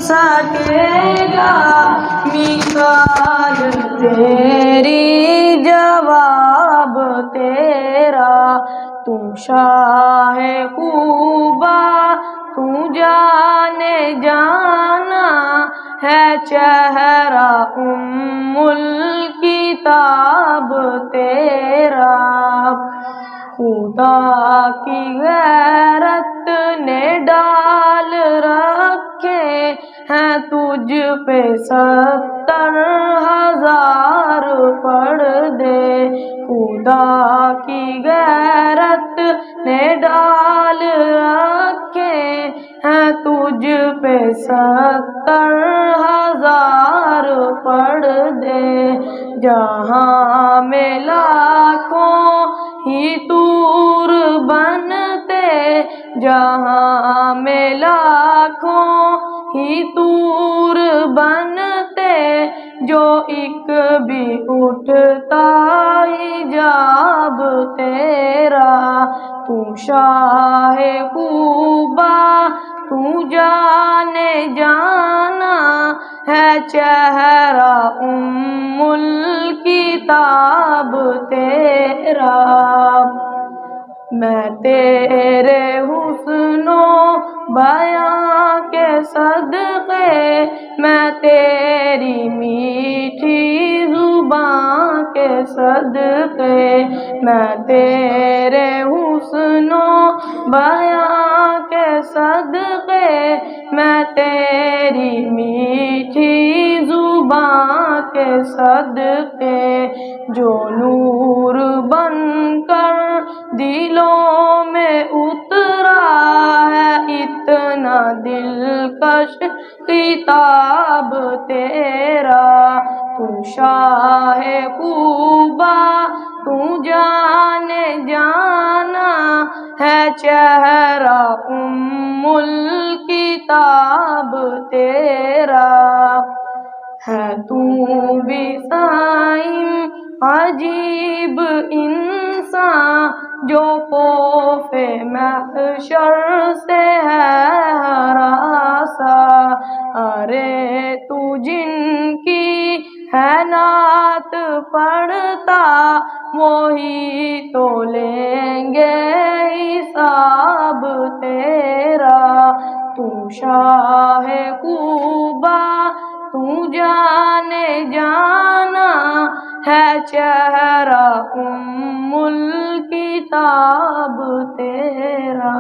سکے گا مثال تیری جواب تیرا تو شاہ خوبا تو جانے جانا ہے چہرہ الکتاب تیرا خدا کی غیرت نے ڈال رکھے ہیں تجھ پہ 70,000 پردے خدا کی غیرت نے ڈال رکھے ہیں تجھ پہ 70,000 پردے جہاں میں لاکھوں ہی طور بنتے جہاں میں لاکھوں ہی طور بنتے جو ایک بھی اٹھتا حجاب تیرا تو شاہ خوبا تو جانے جانا ہے چہرہ الکتاب تیرا میں تیرے حسن و بیاں کے صدقے میں تیری میٹھی زبان کے صدقے میں تیرے حسن و بیاں کے صدقے میں تیری میٹھی زبان کے صدقے جو نور بن کر دلوں میں اترا ہے اتنا دلکش کتاب تیرا تو شاہ خوبا تو جانے جانا ہے چہرہ الکتاب تیرا ہے تو بھی صائم عجیب انسان جو خوف محشر سے ہے ہراساں ارے تو جن کی ہے نعت پڑھتا وہی تو لیں گے حساب تیرا تو شاہ خوبا تو جانے جانا ہے چہرہ الکتاب تیرا